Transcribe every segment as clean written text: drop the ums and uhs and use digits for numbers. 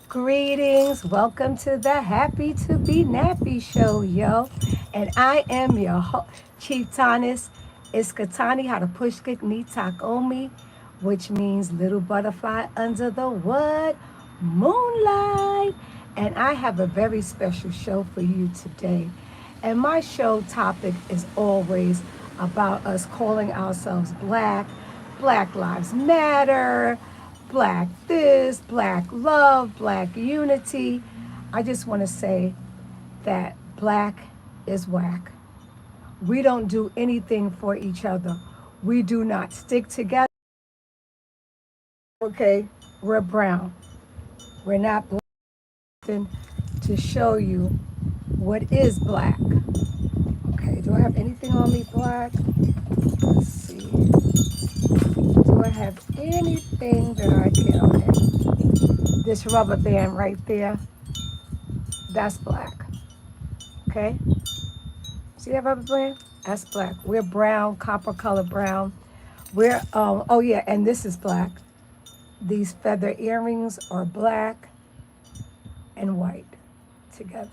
Greetings. Welcome to the Happy to Be Nappy show, yo. And I am your Chieftainess. Iskatani, how to push kick ni takomi, which means little butterfly under the what? Moonlight. And I have a very special show for you today. And my show topic is always about us calling ourselves black, Black Lives Matter, black this, black love, black unity. I just want to say that black is whack. We don't do anything for each other. We do not stick together. Okay, we're brown. We're not black. To show you what is black. Okay, do I have anything on me black? Let's see. Do I have anything that I can? Okay. This rubber band right there, that's black. Okay? See that rubber band? That's black. We're brown, copper color brown. We're, oh yeah, and this is black. These feather earrings are black and white together.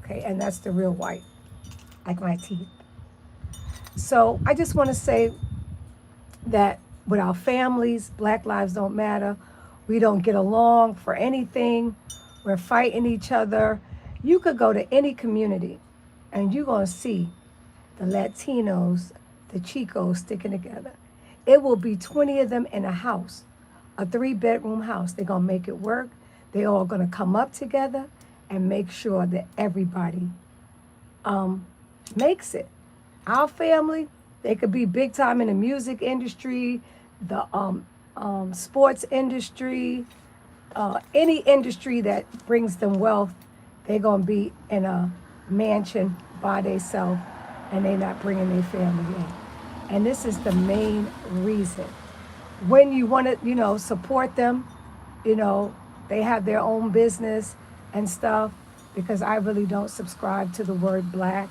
Okay, and that's the real white, like my teeth. So I just want to say that with our families, Black lives don't matter. We don't get along for anything. We're fighting each other. You could go to any community and you're going to see the Latinos, the Chicos sticking together. It will be 20 of them in a house, a 3-bedroom house. They're going to make it work. They're all going to come up together and make sure that everybody makes it. Our family, they could be big time in the music industry, the sports industry, any industry that brings them wealth. They're going to be in a mansion by themselves, and they're not bringing their family in. And this is the main reason. When you want to, support them, they have their own business and stuff, because I really don't subscribe to the word black,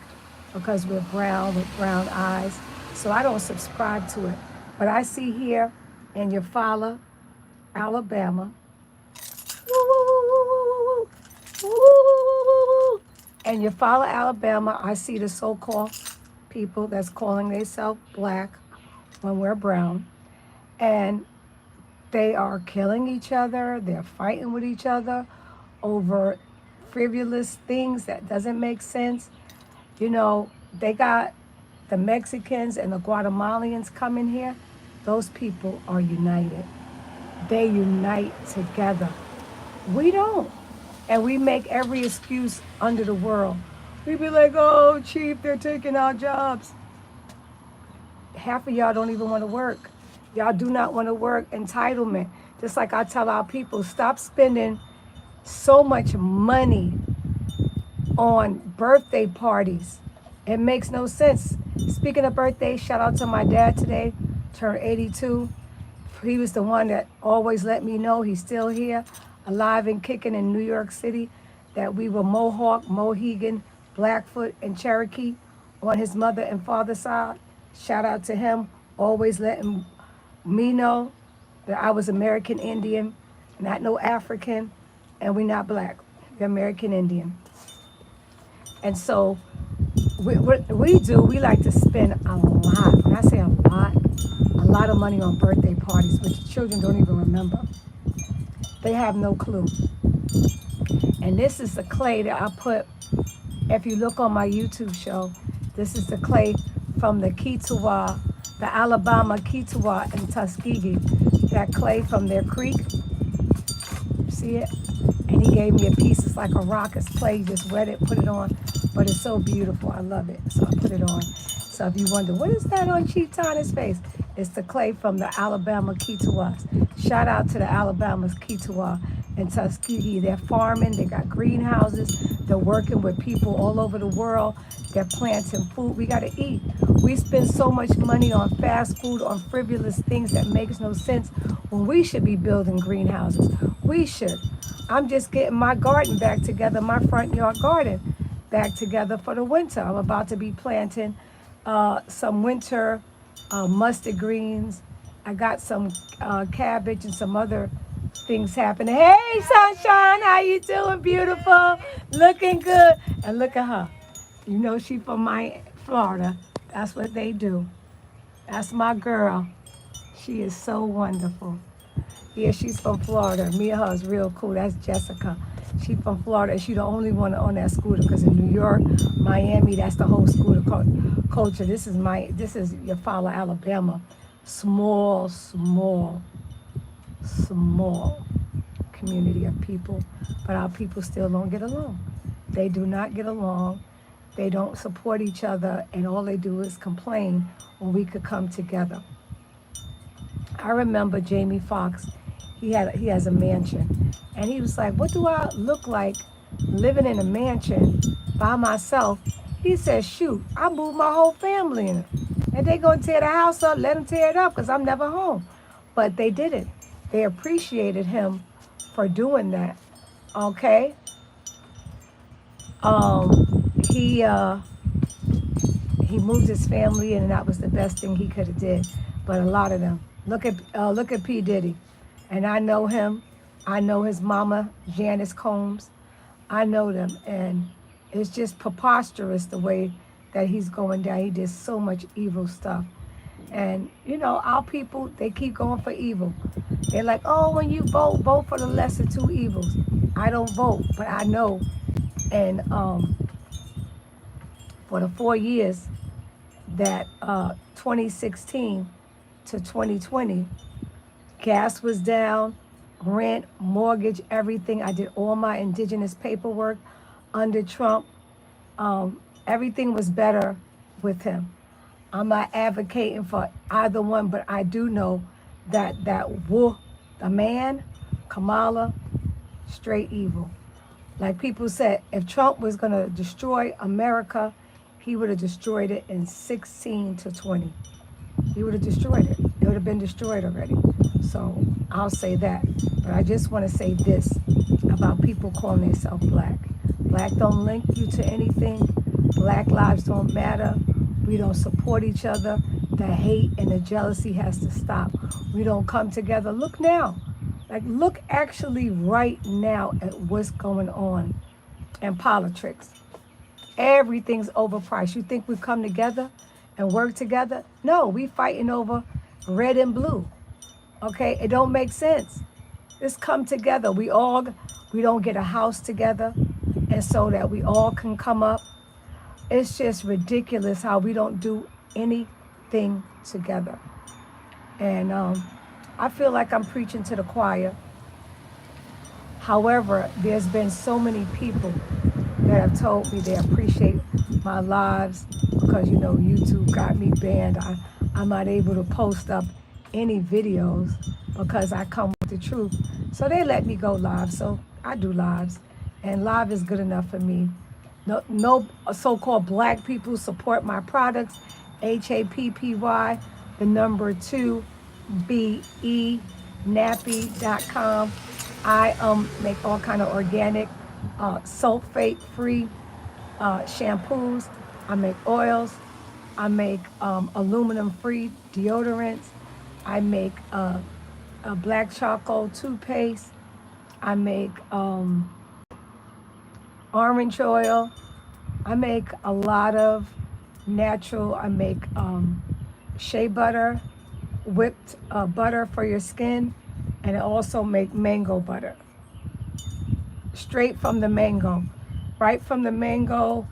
because we're brown with brown eyes. So I don't subscribe to it. But I see here in Eufaula, Alabama, in Eufaula, Alabama, I see the so-called people that's calling themselves black when we're brown. And they are killing each other. They're fighting with each other over frivolous things that doesn't make sense. They got the Mexicans and the Guatemalans coming here. Those people are united. They unite together. We don't. And we make every excuse under the world. We be like, oh, Chief, they're taking our jobs. Half of y'all don't even want to work. Y'all do not want to work. Entitlement. Just like I tell our people, stop spending so much money on birthday parties. It makes no sense. Speaking of birthdays, shout out to my dad today, turned 82. He was the one that always let me know he's still here, alive and kicking in New York City, that we were Mohawk, Mohegan, Blackfoot, and Cherokee on his mother and father's side. Shout out to him, always letting me know that I was American Indian, not no African, and we not black. We're American Indian. And so we like to spend a lot, when I say a lot of money on birthday parties, which children don't even remember. They have no clue. And this is the clay that I put, if you look on my YouTube show, this is the clay from the Kituwa, the Alabama Kituwa and Tuskegee, that clay from their creek. See it? And he gave me a piece. It's like a rock. It's clay. You just wet it, put it on. But it's so beautiful. I love it. So I put it on. So if you wonder, what is that on Chief Tana's face? It's the clay from the Alabama Kituwas. Shout out to the Alabama's Kituwa and Tuskegee. They're farming. They got greenhouses. They're working with people all over the world. They're planting food. We got to eat. We spend so much money on fast food, on frivolous things that makes no sense, when we should be building greenhouses. We should. I'm just getting my garden back together, my front yard garden back together for the winter. I'm about to be planting some winter mustard greens. I got some cabbage and some other things happen. Hey, Sunshine, how you doing? Beautiful, looking good. And look at her. You know she from Florida. That's what they do. That's my girl. She is so wonderful. Yeah, she's from Florida. Me and her is real cool. That's Jessica. She from Florida. She the only one on that scooter because in New York, Miami, that's the whole scooter culture. This is Eufaula, Alabama. Small, small, small community of people, but our people still don't get along. They do not get along. They don't support each other, and all they do is complain when we could come together. I remember Jamie Foxx. He has a mansion, and he was like, "What do I look like living in a mansion by myself?" He said, "Shoot, I moved my whole family in it, and they gonna tear the house up. Let them tear it up, cause I'm never home." But they didn't. They appreciated him for doing that. Okay. He moved his family in, and that was the best thing he could have did. But a lot of them. Look at P. Diddy. And I know him. I know his mama, Janice Combs. I know them. And it's just preposterous the way that he's going down. He did so much evil stuff. And, you know, our people, they keep going for evil. They're like, oh, when you vote for the lesser two evils. I don't vote, but I know. And for the 4 years that 2016 to 2020, gas was down, rent, mortgage, everything. I did all my indigenous paperwork under Trump. Everything was better with him. I'm not advocating for either one, but I do know that the man, Kamala, straight evil. Like people said, if Trump was going to destroy America, he would have destroyed it in 16 to 20. He would have destroyed it. It would have been destroyed already. So I'll say that. But I just want to say this about people calling themselves black. Black don't link you to anything. Black lives don't matter. We don't support each other. The hate and the jealousy has to stop. We don't come together. Look now. Like, look actually right now at what's going on in politics. Everything's overpriced. You think we've come together and work together? No, we fighting over red and blue. Okay, it don't make sense. Let's come together. We don't get a house together, and so that we all can come up. It's just ridiculous how we don't do anything together. And I feel like I'm preaching to the choir. However, there's been so many people that have told me they appreciate my lives because, you know, YouTube got me banned. I'm not able to post up any videos because I come with the truth. So they let me go live. So I do lives, and live is good enough for me. No so-called black people support my products. HAPPY, the number 2, BE, nappy.com. I make all kind of organic, sulfate-free shampoos. I make oils. I make aluminum-free deodorants. I make a black charcoal toothpaste. I make orange oil. I make a lot of natural. I make shea butter, whipped butter for your skin, and I also make mango butter. Straight from the mango. Right from the mango.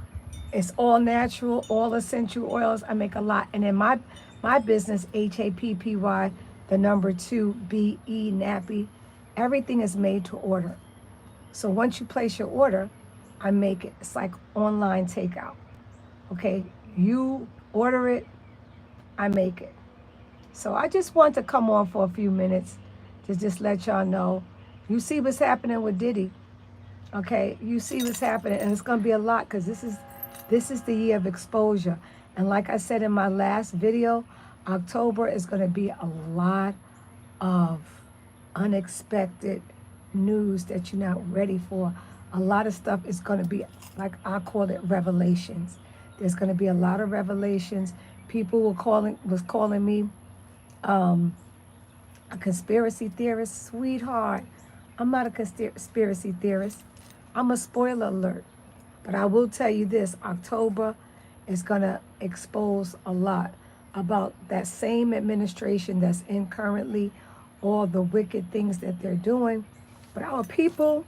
It's all natural, all essential oils. I make a lot. And in my business, HAPPY, the number 2, BE, nappy, everything is made to order. So once you place your order, I make it. It's like online takeout. Okay, you order it, I make it. So I just want to come on for a few minutes to just let y'all know. You see what's happening with Diddy. Okay, you see what's happening, and it's gonna be a lot because this is the year of exposure. And like I said in my last video, October is gonna be a lot of unexpected news that you're not ready for. A lot of stuff is going to be, like I call it, revelations. There's going to be a lot of revelations. People was calling me A conspiracy theorist, sweetheart. I'm not a conspiracy theorist. I'm a spoiler alert. But I will tell you this, October is going to expose a lot about that same administration that's in currently, all the wicked things that they're doing. But our people,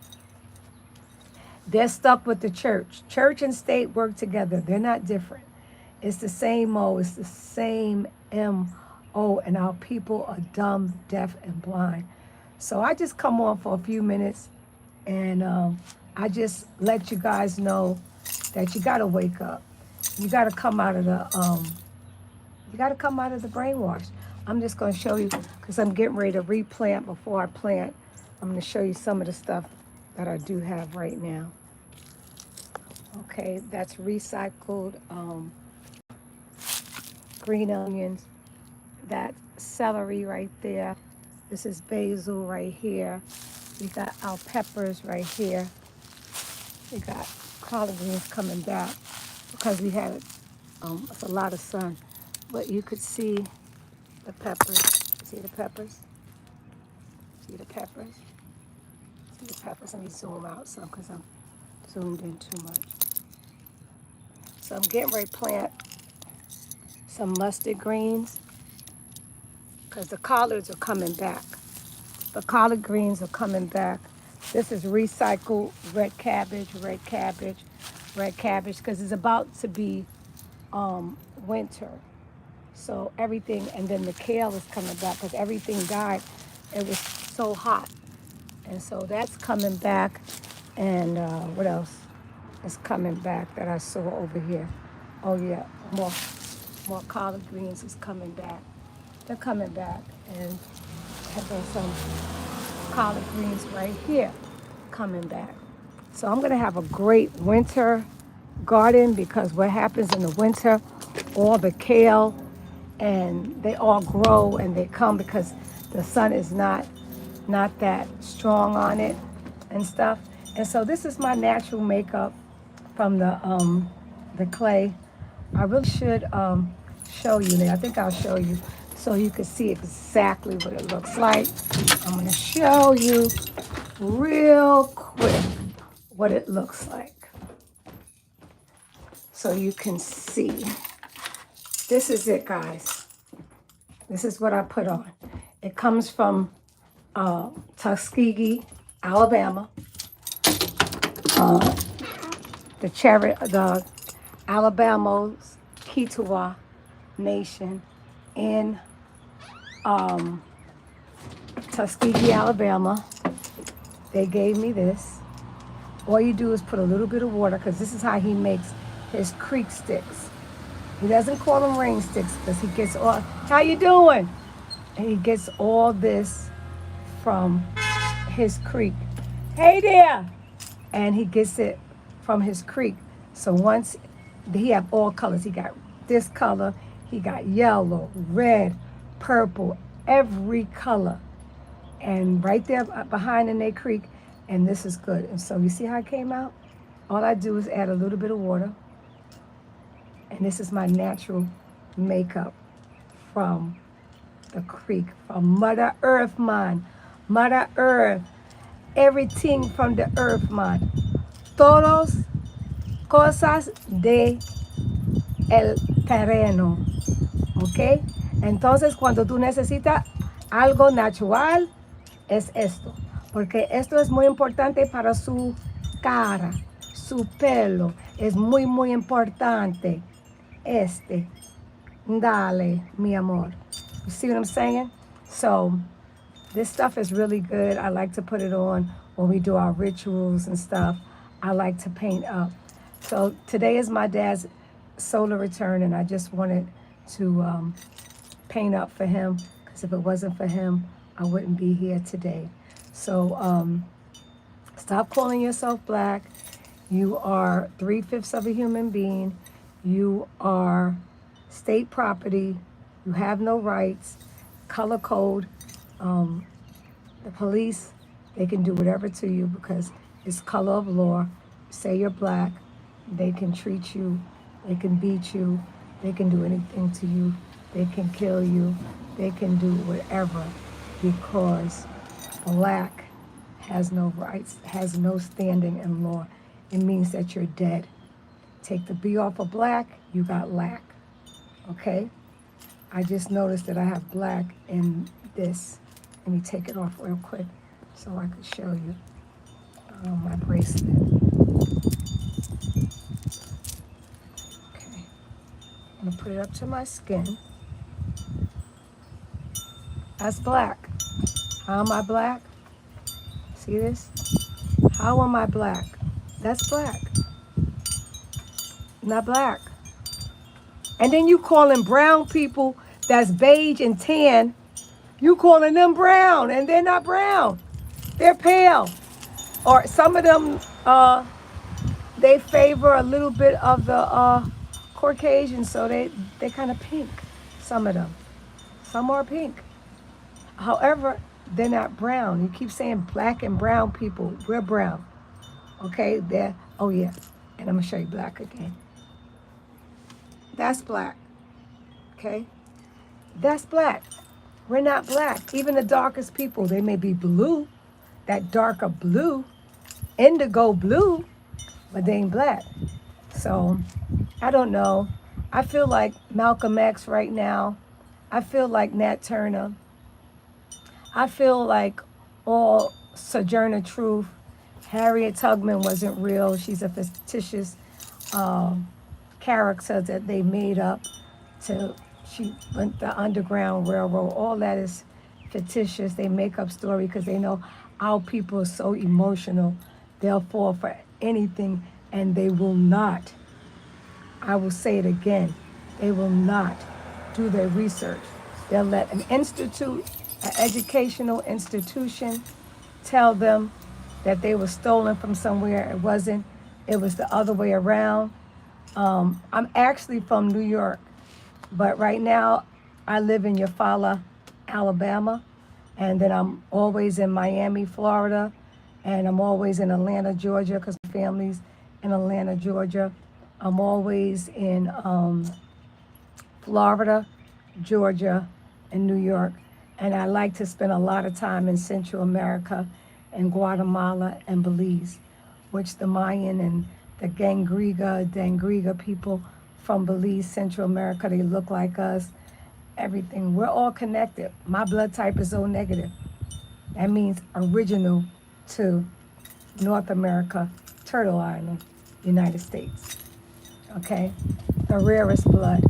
they're stuck with the church. Church and state work together. They're not different. It's the same O. It's the same M-O. And our people are dumb, deaf, and blind. So I just come on for a few minutes, and I just let you guys know that you got to wake up. You got to come out of the brainwash. I'm just going to show you, because I'm getting ready to replant. Before I plant, I'm going to show you some of the stuff that I do have right now. Okay, that's recycled green onions. That celery right there. This is basil right here. We got our peppers right here. We got collard greens coming back because we had it's a lot of sun. But you could see the peppers. See the peppers? See the peppers? See the peppers? Let me zoom out some because I'm zoomed in too much. So I'm getting ready to plant some mustard greens because the collards are coming back. The collard greens are coming back. This is recycled red cabbage, because it's about to be winter. So everything, and then the kale is coming back because everything died. It was so hot. And so that's coming back. And what else is coming back that I saw over here? Oh yeah, more collard greens is coming back. They're coming back. And there's some collard greens right here coming back. So I'm gonna have a great winter garden because what happens in the winter, all the kale, and they all grow and they come because the sun is not that strong on it and stuff. And so this is my natural makeup from the clay. I really should show you. I think I'll show you so you can see exactly what it looks like. I'm gonna show you real quick what it looks like so you can see. This is it, guys. This is what I put on. It comes from Tuskegee, Alabama. The Alabama's Kituwa Nation in Tuskegee, Alabama. They gave me this. All you do is put a little bit of water because this is how he makes his creek sticks. He doesn't call them rain sticks because he gets all, how you doing? And he gets all this from his creek. Hey there! And he gets it from his creek. So once, he have all colors. He got this color, he got yellow, red, purple, every color. And right there behind in their creek, and this is good. And so you see how it came out? All I do is add a little bit of water. And this is my natural makeup from the creek, from Mother Earth, man. Mother Earth. Everything from the earth, man. Todos cosas de el terreno. ¿Ok? Entonces, cuando tú necesitas algo natural, es esto. Porque esto es muy importante para su cara, su pelo. Es muy, muy importante. Dale, mi amor. You see what I'm saying? So, this stuff is really good. I like to put it on when we do our rituals and stuff. I like to paint up. So, today is my dad's solar return, and I just wanted to paint up for him, because if it wasn't for him, I wouldn't be here today. So, stop calling yourself black. You are 3/5 of a human being. You are state property. You have no rights. Color code. The police, they can do whatever to you because it's color of law. Say you're black, they can treat you, they can beat you, they can do anything to you, they can kill you, they can do whatever. because black has no rights, has no standing in law. It means that you're dead. Take the B off of black, you got lack. Okay? I just noticed that I have black in this. Let me take it off real quick so I could show you my bracelet. Okay. I'm going to put it up to my skin. That's black. How am I black? See this? How am I black? That's black. Not black. And then you calling brown people that's beige and tan, you calling them brown, and they're not brown. They're pale. Or some of them, they favor a little bit of the Caucasian, so they kind of pink, some of them. Some are pink. However, they're not brown. You keep saying black and brown people. We're brown. Okay? They're, oh yeah. And I'm going to show you black again. That's black. Okay? That's black. We're not black. Even the darkest people, they may be blue, that darker blue, indigo blue, but they ain't black. So, I don't know. I feel like Malcolm X right now. I feel like Nat Turner. I feel like all Sojourner Truth. Harriet Tubman wasn't real. She's a fictitious character that they made up she went the Underground Railroad. All that is fictitious. They make up story because they know our people are so emotional. They'll fall for anything, and they will not. I will say it again. They will not do their research. They'll let an institute, an educational institution, tell them that they were stolen from somewhere. It wasn't. It was the other way around. I'm actually from New York, but right now I live in Eufaula, Alabama, and then I'm always in Miami, Florida, and I'm always in Atlanta, Georgia, because my family's in Atlanta, Georgia. I'm always in Florida, Georgia, and New York, and I like to spend a lot of time in Central America and Guatemala and Belize, which the Mayan and the Dangriga people from Belize, Central America, they look like us. Everything, we're all connected. My blood type is O negative. That means original to North America, Turtle Island, United States. Okay, the rarest blood.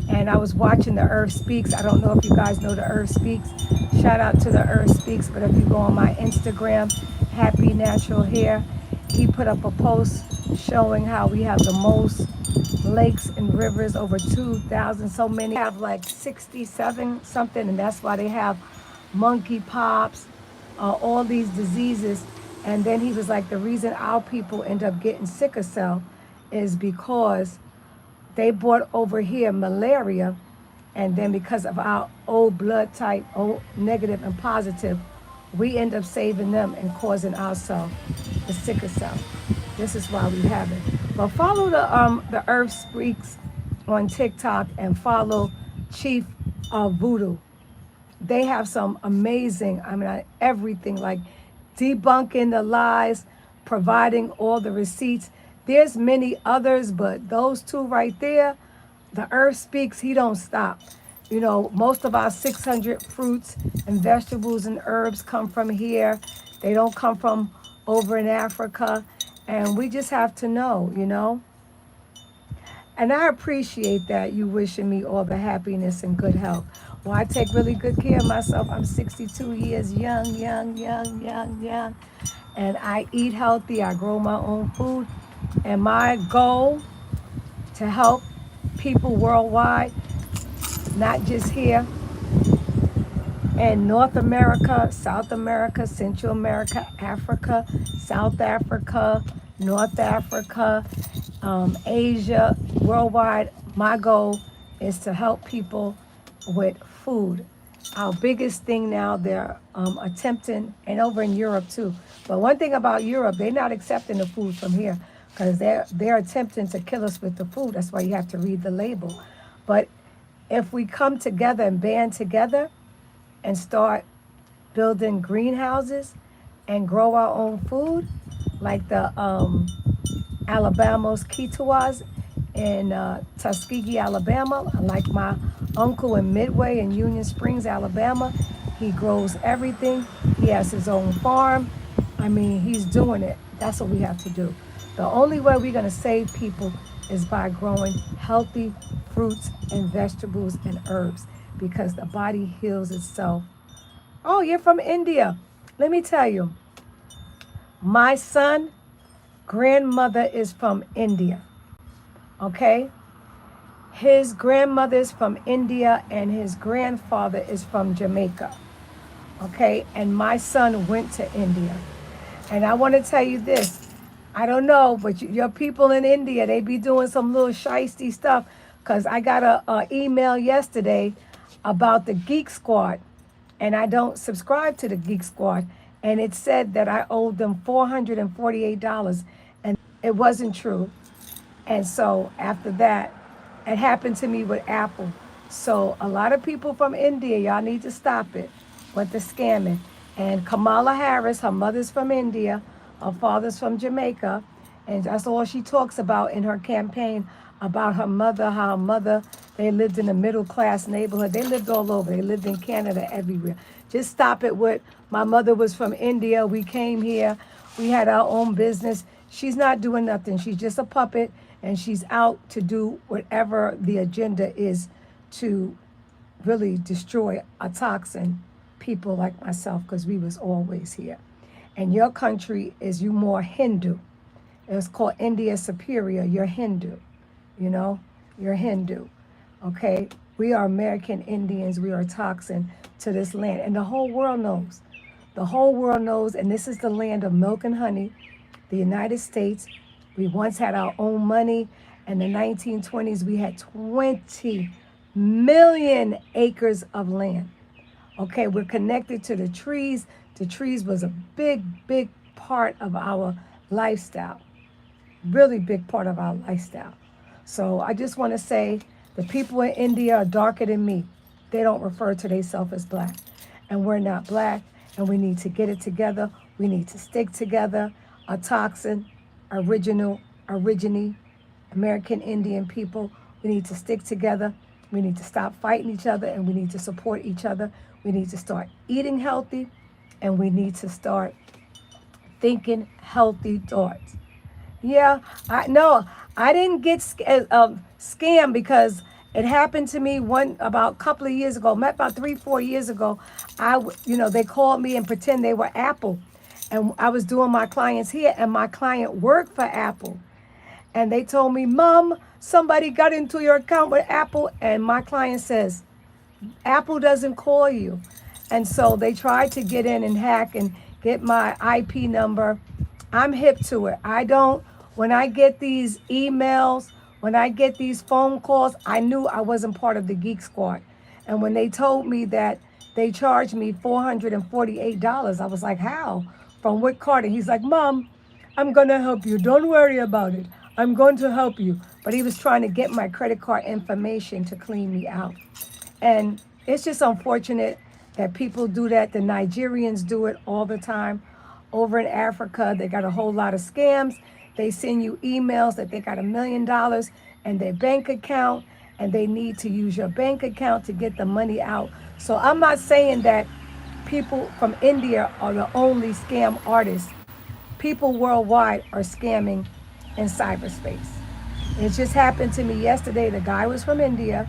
And I was watching The Earth Speaks. I don't know if you guys know The Earth Speaks. Shout out to The Earth Speaks. But if you go on my Instagram, Happy Natural Hair, he put up a post showing how we have the most lakes and rivers, over 2,000, so many. Have like 67 something, and that's why they have monkey pops, all these diseases. And then he was like, the reason our people end up getting sickle cell is because they brought over here malaria, and then because of our old blood type, O negative and positive, we end up saving them and causing ourselves the sickle cell. This is why we have it. But follow the Earth Speaks on TikTok and follow Chief Voodoo. They have some amazing, everything, like debunking the lies, providing all the receipts. There's many others, but those two right there, the Earth Speaks, he don't stop. You know, most of our 600 fruits and vegetables and herbs come from here. They don't come from over in Africa. And we just have to know, you know. And I appreciate that you wishing me all the happiness and good health. Well, I take really good care of myself. I'm 62 years young. And I eat healthy. I grow my own food. And my goal to help people worldwide, not just here in North America, South America, Central America, Africa, South Africa, North Africa, Asia, worldwide. My goal is to help people with food. Our biggest thing now, they're attempting, and over in Europe too. But one thing about Europe, they're not accepting the food from here because they're attempting to kill us with the food. That's why you have to read the label. But if we come together and band together and start building greenhouses and grow our own food, like the Alabama's Kitawas in Tuskegee, Alabama. Like my uncle in Midway in Union Springs, Alabama. He grows everything. He has his own farm. I mean, he's doing it. That's what we have to do. The only way we're going to save people is by growing healthy fruits and vegetables and herbs, because the body heals itself. Oh, you're from India. Let me tell you, my son grandmother is from India. Okay? His grandmother is from India and his grandfather is from Jamaica. Okay? And my son went to India. And I want to tell you this. I don't know, but your people in India, they be doing some little shiesty stuff. Because I got a email yesterday about the Geek Squad. And I don't subscribe to the Geek Squad. And it said that I owed them $448. And it wasn't true. And so after that, it happened to me with Apple. So a lot of people from India, y'all need to stop it with the scamming. And Kamala Harris, her mother's from India, her father's from Jamaica. And that's all she talks about in her campaign, about her mother, how her mother, they lived in a middle class neighborhood. They lived all over. They lived in Canada, everywhere. Just stop it with, my mother was from India. We came here. We had our own business. She's not doing nothing. She's just a puppet. And she's out to do whatever the agenda is to really destroy a toxin people like myself, because we was always here. And your country is you more Hindu. It's called India Superior. You're Hindu. You know, you're Hindu. Okay? We are American Indians. We are a toxin to this land. And the whole world knows. The whole world knows. And this is the land of milk and honey, the United States. We once had our own money. In the 1920s, we had 20 million acres of land. Okay, we're connected to the trees. The trees was a big, big part of our lifestyle. Really big part of our lifestyle. So I just want to say the people in India are darker than me. They don't refer to themselves as black. And we're not black. And we need to get it together. We need to stick together. A toxin, origine, American Indian people. We need to stick together. We need to stop fighting each other, and we need to support each other. We need to start eating healthy, and we need to start thinking healthy thoughts. Yeah, I didn't get scammed, because it happened to me about a couple of years ago, about 3-4 years ago. They called me and pretend they were Apple. And I was doing my clients here, and my client worked for Apple. And they told me, Mom, somebody got into your account with Apple. And my client says, Apple doesn't call you. And so they tried to get in and hack and get my IP number. I'm hip to it. When I get these emails, when I get these phone calls, I knew I wasn't part of the Geek Squad. And when they told me that they charged me $448, I was like, how? From what card? And he's like, Mom, I'm going to help you. Don't worry about it. I'm going to help you. But he was trying to get my credit card information to clean me out. And it's just unfortunate that people do that. The Nigerians do it all the time. Over in Africa, they got a whole lot of scams. They send you emails that they got $1 million in their bank account, and they need to use your bank account to get the money out. So I'm not saying that people from India are the only scam artists. People worldwide are scamming in cyberspace. It just happened to me yesterday. The guy was from India,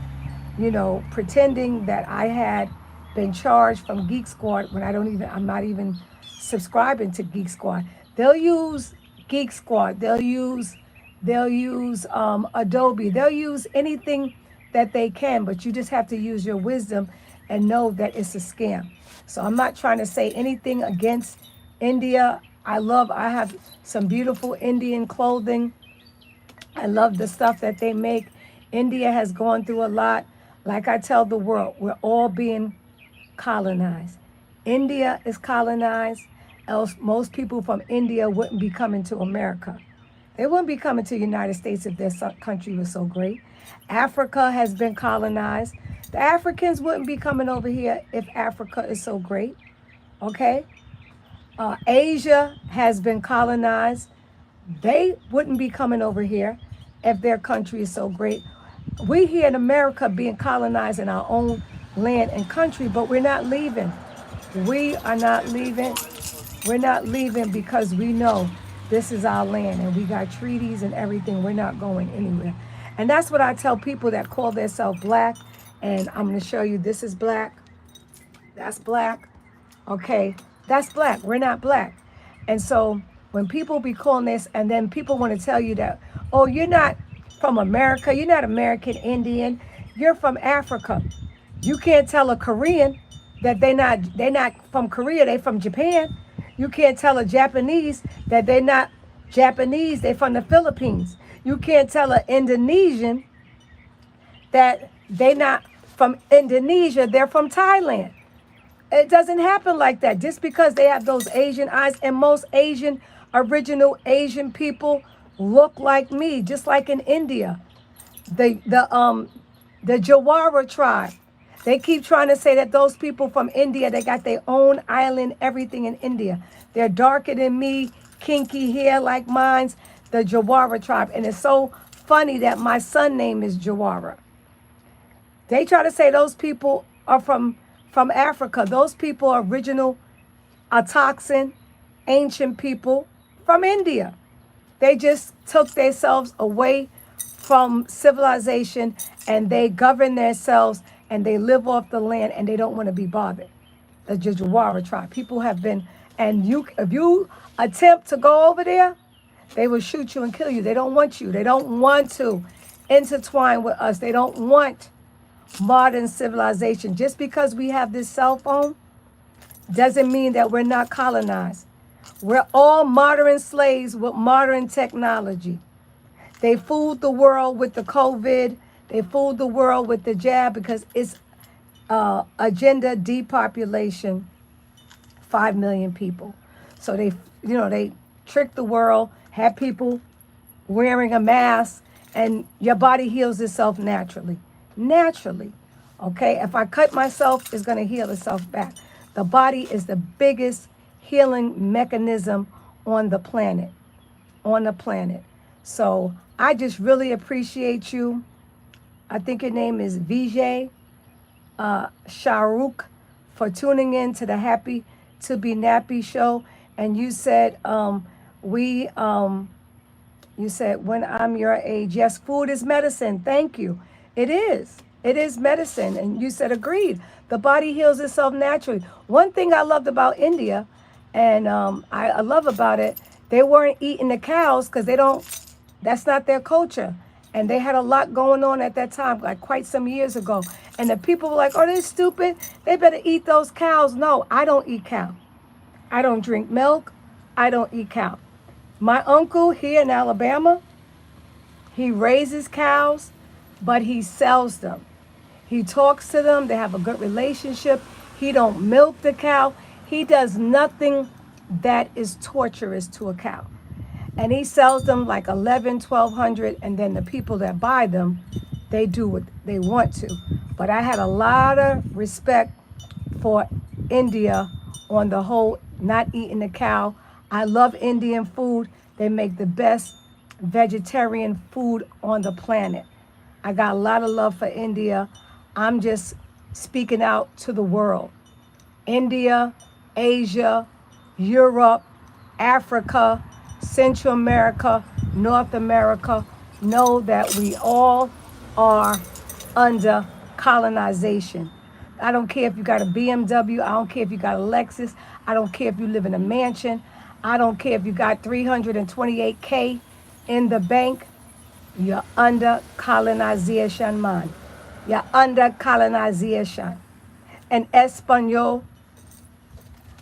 pretending that I had been charged from Geek Squad when I'm not even subscribing to Geek Squad. They'll use Geek Squad. They'll use Adobe. They'll use anything that they can, but you just have to use your wisdom and know that it's a scam. So I'm not trying to say anything against India. I have some beautiful Indian clothing. I love the stuff that they make. India has gone through a lot. Like I tell the world, we're all being colonized. India is colonized, else most people from India wouldn't be coming to America. They wouldn't be coming to the United States if their country was so great. Africa has been colonized. The Africans wouldn't be coming over here if Africa is so great. Okay? Asia has been colonized. They wouldn't be coming over here if their country is so great. We here in America being colonized in our own land and country, but we're not leaving. We are not leaving. We're not leaving because we know this is our land and we got treaties and everything. We're not going anywhere. And that's what I tell people that call themselves black. And I'm going to show you this is black. That's black. Okay, that's black. We're not black. And so when people be calling this, and then people want to tell you that, oh, you're not from America, you're not American Indian, you're from Africa. You can't tell a Korean that they're not from Korea, they from Japan. You can't tell a Japanese that they're not Japanese, they're from the Philippines. You can't tell an Indonesian that they're not from Indonesia, they're from Thailand. It doesn't happen like that. Just because they have those Asian eyes, and most original Asian people look like me, just like in India. The Jawara tribe. They keep trying to say that those people from India, they got their own island, everything in India. They're darker than me, kinky hair like mine's, the Jawara tribe. And it's so funny that my son's name is Jawara. They try to say those people are from Africa. Those people are original Autochthon, ancient people from India. They just took themselves away from civilization and they govern themselves and they live off the land and they don't want to be bothered. The Jawara tribe. People have been, and if you attempt to go over there, they will shoot you and kill you. They don't want you. They don't want to intertwine with us. They don't want modern civilization. Just because we have this cell phone doesn't mean that we're not colonized. We're all modern slaves with modern technology. They fooled the world with the COVID. They fooled the world with the jab because it's agenda depopulation, 5 million people. So they tricked the world, had people wearing a mask, and your body heals itself naturally. Naturally. Okay? If I cut myself, it's going to heal itself back. The body is the biggest healing mechanism on the planet. On the planet. So I just really appreciate you. I think your name is Vijay Shahrukh, for tuning in to the Happy to Be Nappy show. And you said you said when I'm your age, yes, food is medicine. Thank you. It is. It is medicine. And you said agreed. The body heals itself naturally. One thing I loved about India, and I love about it, they weren't eating the cows because that's not their culture. And they had a lot going on at that time, like quite some years ago. And the people were like, oh, they're stupid. They better eat those cows. No, I don't eat cow. I don't drink milk. I don't eat cow. My uncle here in Alabama, he raises cows, but he sells them. He talks to them. They have a good relationship. He don't milk the cow. He does nothing that is torturous to a cow. And he sells them like 11, 1200, and then the people that buy them, they do what they want to. But I had a lot of respect for India on the whole not eating the cow. I love Indian food. They make the best vegetarian food on the planet. I got a lot of love for India. I'm just speaking out to the world. India, Asia, Europe, Africa, Central America, North America, know that we all are under colonization. I don't care if you got a BMW. I don't care if you got a Lexus. I don't care if you live in a mansion. I don't care if you got 328K in the bank. You're under colonization, man. You're under colonization. En español,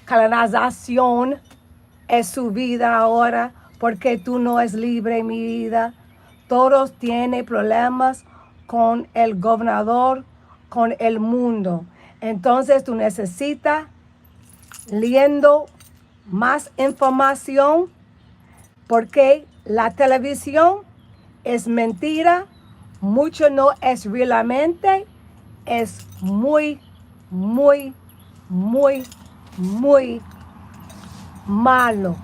colonización es su vida ahora, porque tú no es libre, mi vida. Todos tienen problemas con el gobernador, con el mundo. Entonces tú necesitas leyendo más información, porque la televisión es mentira, mucho no es realmente, es muy, muy, muy muy malo.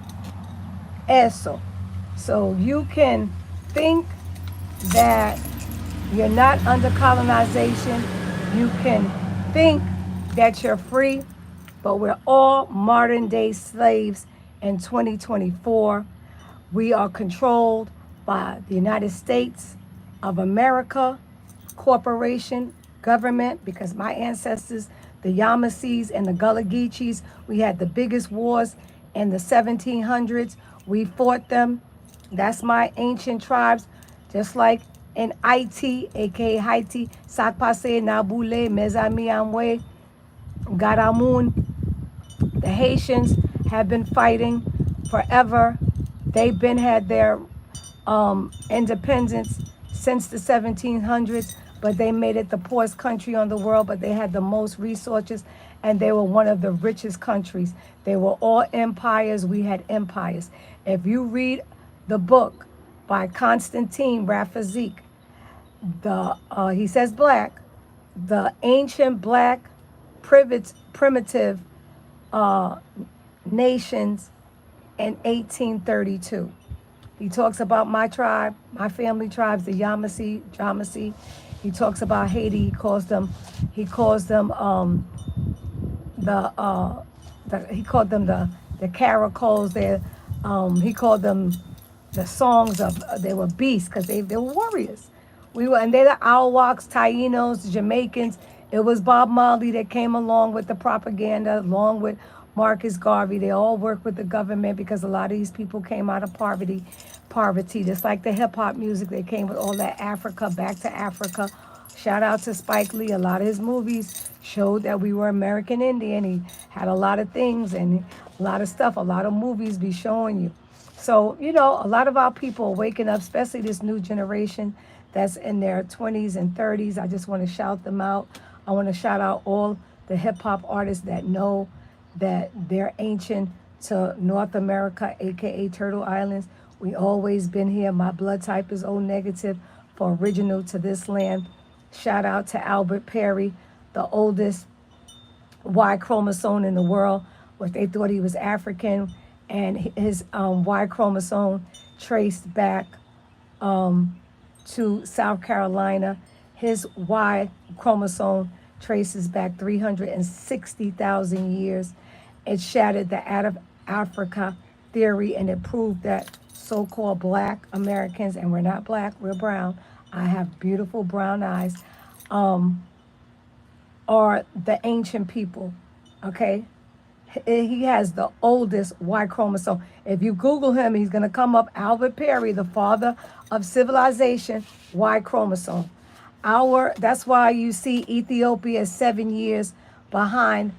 Eso. So you can think that you're not under colonization. You can think that you're free, but we're all modern day slaves in 2024. We are controlled by the United States of America, corporation, government, because my ancestors, the Yamasees and the Gullah Geechees, we had the biggest wars in the 1700s. We fought them. That's my ancient tribes, just like in Haiti, aka Haiti, Sakpase, Nabule, Mezami Amwe, Garamun. The Haitians have been fighting forever. They've been had their independence since the 1700s, but they made it the poorest country on the world, but they had the most resources, and they were one of the richest countries. They were all empires. We had empires. If you read the book by Constantine Rafazik, he says black, the ancient black primitive nations in 1832. He talks about my tribe, my family tribes, the Yamasee. He talks about Haiti. He calls them he called them the caracoles. He called them the songs of they were beasts because they were warriors. And they're the Owlwalks, Tainos, Jamaicans. It was Bob Marley that came along with the propaganda, along with Marcus Garvey. They all worked with the government because a lot of these people came out of poverty. Just like the hip hop music, they came with all that Africa, back to Africa. Shout out to Spike Lee. A lot of his movies showed that we were American Indian. He had a lot of things and a lot of stuff. A lot of movies be showing you. So, a lot of our people are waking up, especially this new generation that's in their 20s and 30s. I just want to shout them out. I want to shout out all the hip hop artists that know that they're ancient to North America, aka Turtle Islands. We always been here. My blood type is O negative for original to this land. Shout out to Albert Perry, the oldest Y chromosome in the world, which they thought he was African, and his Y chromosome traced back to South Carolina. His Y chromosome traces back 360,000 years. It shattered the out of Africa theory, and it proved that so-called black Americans, and we're not black, we're brown. I have beautiful brown eyes, are the ancient people, okay? He has the oldest Y chromosome. If you Google him, he's going to come up, Albert Perry, the father of civilization, Y chromosome. That's why you see Ethiopia is 7 years behind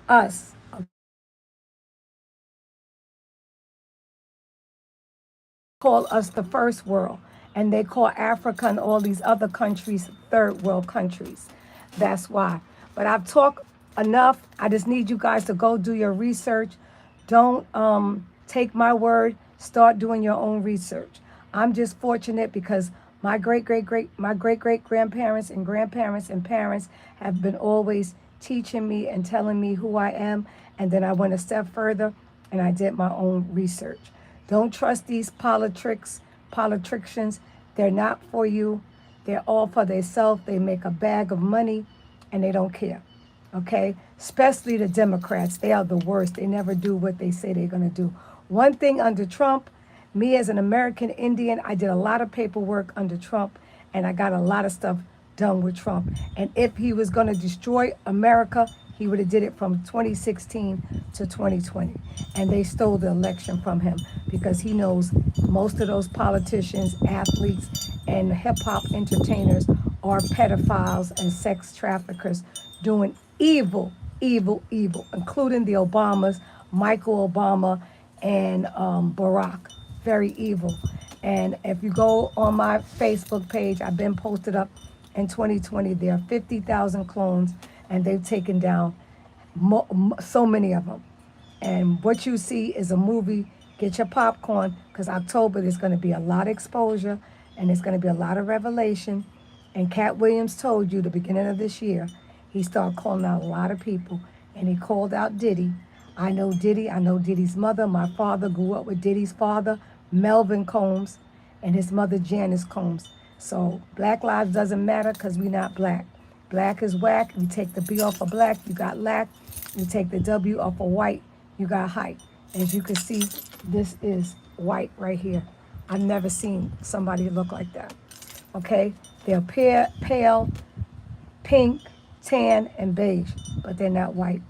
us. Call us the first world, and they call Africa and all these other countries third world countries. That's why. But I've talked enough. I just need you guys to go do your research. Don't take my word. Start doing your own research. I'm just fortunate because my great grandparents and grandparents and parents have been always teaching me and telling me who I am. And then I went a step further and I did my own research. Don't trust these politicians. They're not for you. They're all for themselves. They make a bag of money and they don't care. Okay? Especially the Democrats. They are the worst. They never do what they say they're going to do. One thing under Trump, me as an American Indian, I did a lot of paperwork under Trump and I got a lot of stuff done with Trump. And if he was going to destroy America, he would have did it from 2016 to 2020. And they stole the election from him because he knows most of those politicians, athletes, and hip-hop entertainers are pedophiles and sex traffickers doing evil, including the Obamas, Michael Obama, and Barack. Very evil. And if you go on my Facebook page, I've been posted up in 2020. There are 50,000 clones, and they've taken down so many of them. And what you see is a movie. Get your popcorn, because October there's going to be a lot of exposure, and there's going to be a lot of revelation. And Cat Williams told you the beginning of this year, he started calling out a lot of people. and he called out Diddy. I know Diddy. I know Diddy's mother. My father grew up with Diddy's father, Melvin Combs, and his mother, Janice Combs. So black lives doesn't matter because we not black. Black is whack. You take the B off of black, you got lack. You take the W off of white, you got height. As you can see, this is white right here. I've never seen somebody look like that. Okay? They're pale, pink, tan, and beige, but they're not white.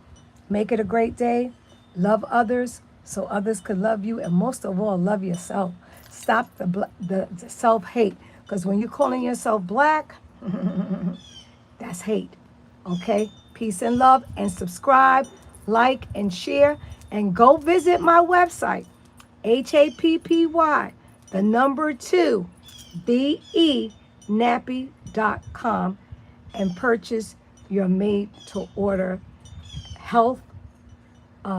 Make it a great day. Love others so others could love you, and most of all, love yourself. Stop the self-hate, because when you're calling yourself black, that's hate. Okay? Peace and love, and subscribe, like, and share, and go visit my website, HAPPY, the number 2, nappy.com, and purchase your made-to-order health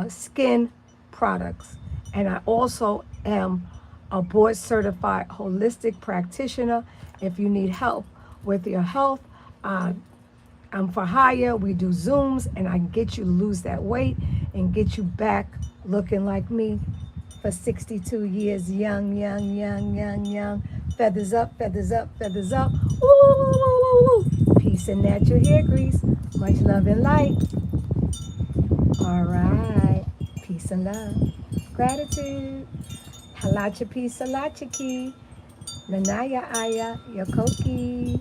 skin products. And I also am a board-certified holistic practitioner. If you need help with your health, I'm for hire. We do Zooms, and I can get you to lose that weight and get you back looking like me for 62 years, young. Feathers up, feathers up, feathers up. Woo! Peace and natural hair grease. Much love and light. All right. Peace and love. Gratitude. Halacha peace, halacha ki. Nanaya aya, yakoki.